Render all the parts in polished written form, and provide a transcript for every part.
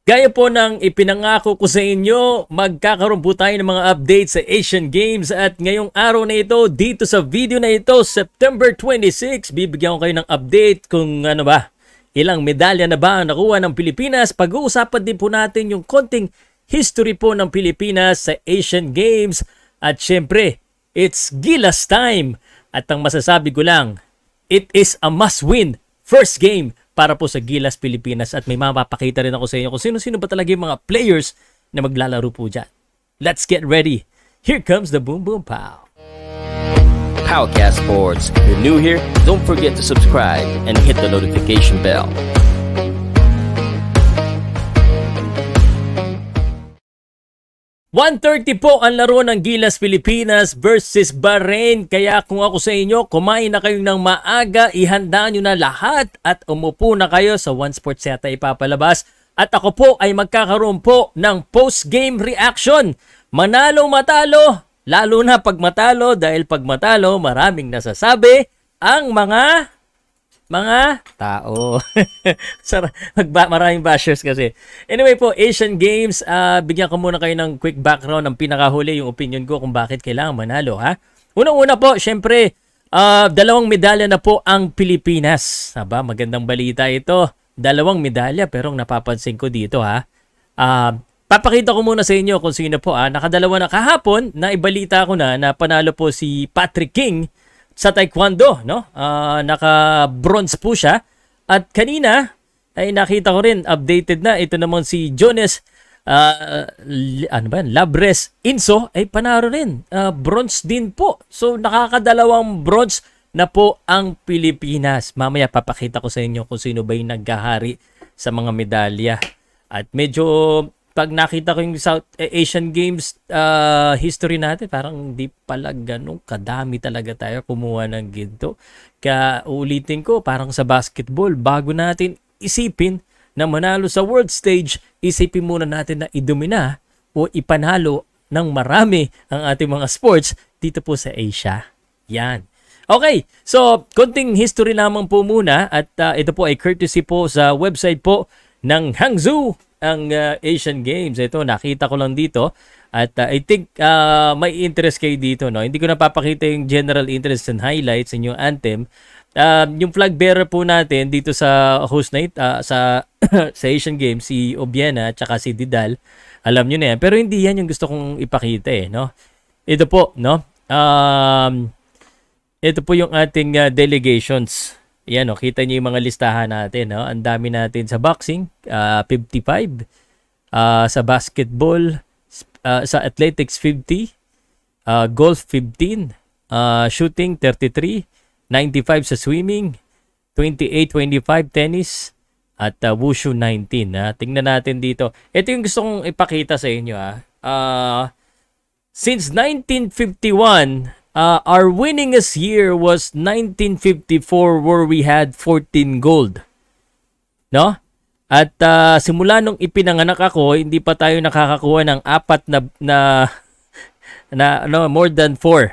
Gaya po ng ipinangako ko sa inyo, magkakaroon po tayo ng mga updates sa Asian Games at ngayong araw na ito, dito sa video na ito, September 26, bibigyan ko kayo ng update kung ano ba, ilang medalya na ba ang nakuha ng Pilipinas. Pag-uusapan din po natin yung konting history po ng Pilipinas sa Asian Games at syempre, it's Gilas time. At ang masasabi ko lang, it is a must-win first game para po sa Gilas Pilipinas at may mapapakita rin ako sa inyo kung sino-sino ba talaga yung mga players na maglalaro po dyan. Let's get ready. Here comes the Boom Boom Pow. Powercast Sports. If you're new here, don't forget to subscribe and hit the notification bell. $130 po ang laro ng Gilas Pilipinas versus Bahrain. Kaya kung ako sa inyo, kumain na kayo ng maaga, ihanda nyo na lahat at umupo na kayo sa One Sports yata ipapalabas. At ako po ay magkakaroon po ng post-game reaction. Manalo, matalo, lalo na pag matalo dahil pag matalo, maraming nasasabi ang mga tao. Maraming bashers kasi. Anyway po, Asian Games, bigyan ko muna kayo ng quick background ng pinakahuli, yung opinion ko kung bakit kailangan manalo. Unang-una po, syempre, 2 medalya na po ang Pilipinas. Aba, magandang balita ito. 2 medalya, pero ang napapansin ko dito papakita ko muna sa inyo kung sino po. Nakadalawa na kahapon, na ibalita ko na panalo po si Patrick King sa taekwondo, no? Naka-bronze po siya. At kanina ay nakita ko rin updated na ito naman si Jones Labres Inso ay panalo rin. Bronze din po. So nakakadalawang bronze na po ang Pilipinas. Mamaya papakita ko sa inyo kung sino ba yung naghahari sa mga medalya. At medyo pag nakita ko yung South Asian Games history natin, parang hindi pala ganun kadami talaga tayo kumuha ng ginto. Kaya ulitin ko, parang sa basketball, bago natin isipin na manalo sa world stage, isipin muna natin na idumina o ipanalo ng marami ang ating mga sports dito po sa Asia. Yan. Okay, so konting history lamang po muna at ito po ay courtesy po sa website po ng Hangzhou ang Asian Games. Ito, nakita ko lang dito. At I think may interest kayo dito. No? Hindi ko napapakita yung general interest and highlights in yung anthem. Yung flag bearer po natin dito sa host night, sa Asian Games, si Obiena at saka si Didal. Alam nyo na yan. Pero hindi yan yung gusto kong ipakita. No? Ito po, no? Ito po yung ating delegations. Yan, kita niyo yung mga listahan natin. No? Ang dami natin sa boxing, 55. Sa basketball, sa athletics, 50. Golf, 15. Shooting, 33. 95 sa swimming. 28, 25 tennis. At wushu, 19. Tingnan natin dito. Ito yung gusto kong ipakita sa inyo. Since 1951, our winningest year was 1954 where we had 14 gold. No? At simula nung ipinanganak ako, hindi pa tayo nakakakuha ng 4 more than 4.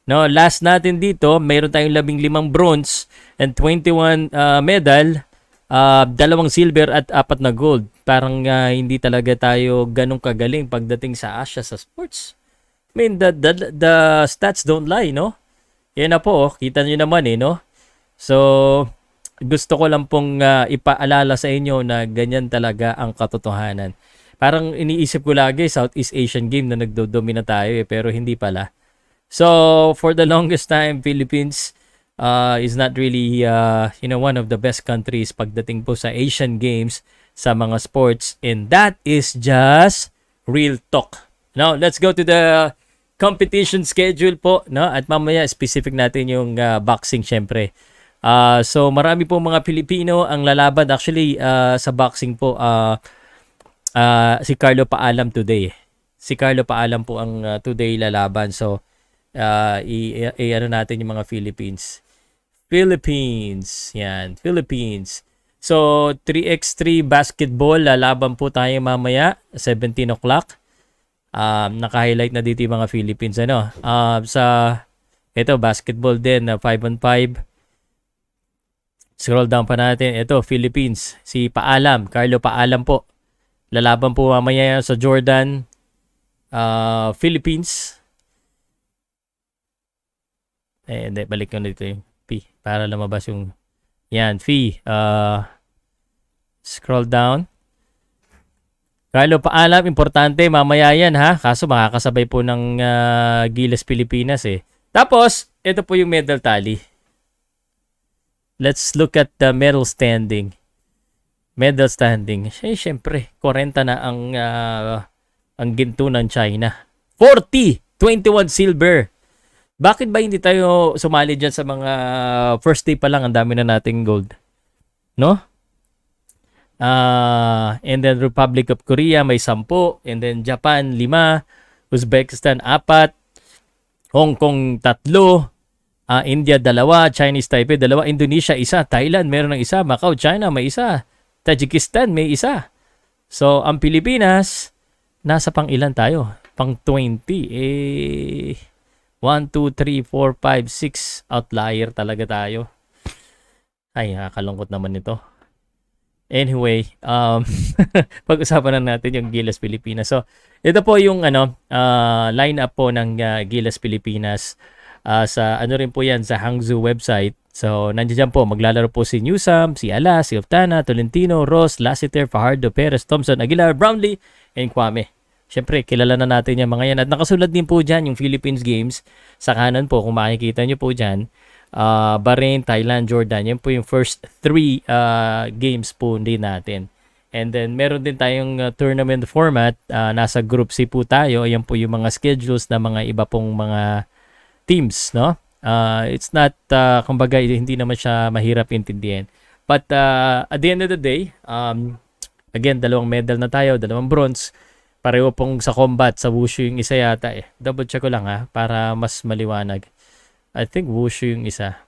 No, last natin dito, mayroon tayong 15 bronze and 21 medal, 2 silver at 4 na gold. Parang hindi talaga tayo ganun kagaling pagdating sa Asia sa sports. I mean, the stats don't lie, no? Yan na po, kita nyo naman no? So, gusto ko lang pong ipaalala sa inyo na ganyan talaga ang katotohanan. Parang iniisip ko lagi, Southeast Asian Game na nagdodomina tayo pero hindi pala. So, for the longest time, Philippines is not really, one of the best countries pagdating po sa Asian Games sa mga sports. And that is just real talk. Now, let's go to the competition schedule po, no? At mamaya specific natin yung boxing syempre. So marami po mga Pilipino ang lalaban actually sa boxing po si Carlo Paalam today. Si Carlo Paalam po ang today lalaban. So ano natin yung mga Philippines. Yan, Philippines. So 3x3 basketball lalaban po tayo mamaya 17 o'clock. Naka-highlight na dito yung mga Philippines. Sa ito, basketball din, 5-on-5. Scroll down pa natin. Ito, Philippines. Si Paalam, Carlo Paalam po. Lalaban po mamaya sa Jordan, Philippines. Hindi, balik ko dito yung P para lumabas yung yan, P. Scroll down. Carlo, paalam, importante, mamaya yan ha. Kaso makakasabay po ng Gilas Pilipinas eh. Tapos, ito po yung medal tally. Let's look at the medal standing. Medal standing. Siyempre, 40 na ang ginto ng China. 40! 21 silver. Bakit ba hindi tayo sumali dyan sa mga first day pa lang? Ang dami na nating gold. No? And then Republic of Korea may 10. And then Japan 5. Uzbekistan 4. Hong Kong 3. India 2, Chinese Taipei 2, Indonesia 1, Thailand meron ng 1, Macau, China may 1, Tajikistan may 1. So, ang Pilipinas, nasa pang ilan tayo? Pang 20. 1, 2, 3, 4, 5, 6. Outlier talaga tayo. Ay, nakakalungkot naman ito. Anyway, pag-usapan na natin yung Gilas Pilipinas. So, ito po yung line-up po ng Gilas Pilipinas. Sa rin po yan sa Hangzhou website. So nandiyan po maglalaro po si Newsam, si Alas, si Oftana, Tolentino, Ross, Lassiter, Fajardo, Perez, Thompson, Aguilar, Brownlee, and Kwame. Siyempre kilala na natin yung mga yan at nakasulat din po dyan yung Philippines games sa kanan po kung makikita nyo po dyan. Bahrain, Thailand, Jordan, yan po yung first 3 games po din natin. And then meron din tayong tournament format, nasa Group C po tayo. Ayan po yung mga schedules na mga iba pong mga teams, no? It's not, kumbaga, hindi naman siya mahirap intindihin. But at the end of the day, again, 2 medal na tayo, 2 bronze. Pareho pong sa combat, sa wushu yung isa yata eh. Double check ko lang ha, para mas maliwanag. I think wushu yung isa.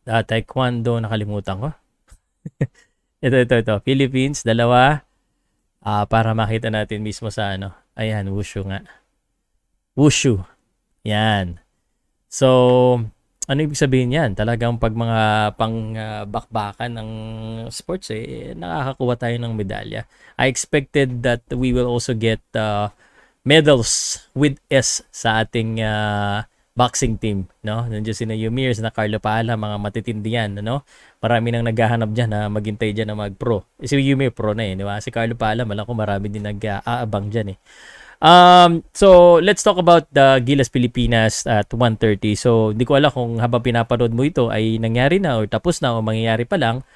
Taekwondo, nakalimutan ko. ito. Philippines, 2. Para makita natin mismo sa Ayan, wushu nga. Wushu. Yan. So, ano ibig sabihin yan? Talagang pag mga bakbakan ng sports nakakakuha tayo ng medalya. I expected that we will also get medals with S sa ating boxing team, no? Nandiyan sina Yumir, sina Carlo Paala, mga matitindi yan, no? Marami nang naghahanap diyan na maghintay diyan na mag-pro. Si Yumir pro na di ba? Si Carlo Paala, malang ko marami din nag-aabang diyan So, let's talk about the Gilas Pilipinas at 1:30. So, hindi ko alam kung habang pinapanood mo ito ay nangyari na or tapos na o mangyayari pa lang.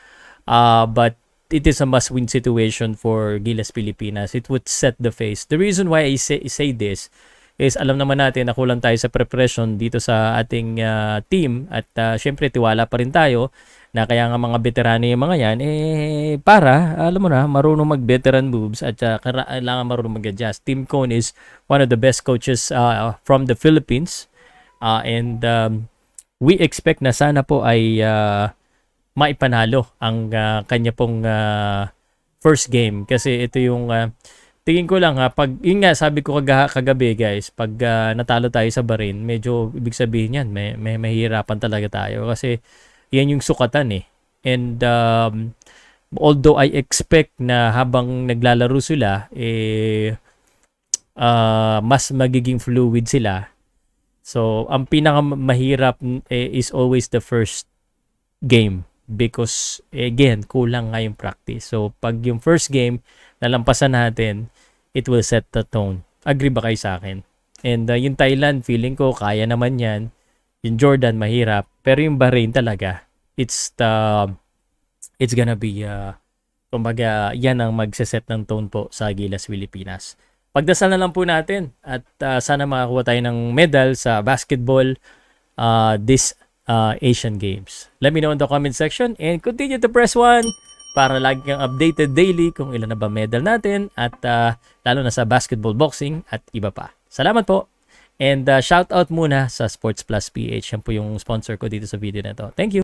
But it is a must-win situation for Gilas Pilipinas. It would set the face. The reason why I say this is alam naman natin na kulang tayo sa preparation dito sa ating team at syempre tiwala pa rin tayo na kaya nga mga veterano yung mga yan para alam mo na marunong mag-veteran moves at kailangan marunong mag-adjust. Tim Cone is one of the best coaches from the Philippines and we expect na sana po ay maipanalo ang kanya pong first game kasi ito yung tingin ko lang pag yun nga sabi ko kagabi guys, pag natalo tayo sa Bahrain, medyo ibig sabihin yan may mahihirapan talaga tayo kasi yan yung sukatan and although I expect na habang naglalaro sila mas magiging fluid sila. So ang pinakamahirap is always the first game because again kulang nga yung practice. So pag yung first game nalampasan natin, it will set the tone. Agree ba kayo sa akin? And yung Thailand, feeling ko kaya naman yan. Yung Jordan, mahirap. Pero yung Bahrain talaga, it's gonna be, kumbaga, yan ang magseset ng tone po sa Gilas Pilipinas. Pagdasal na lang po natin at sana makakuha tayo ng medal sa basketball this Asian Games. Let me know in the comment section and continue to press 1 para lagi kang updated daily kung ilan na ba medal natin at lalo na sa basketball, boxing at iba pa. Salamat po! And shout out muna sa Sports Plus PH. Yan po yung sponsor ko dito sa video na to. Thank you!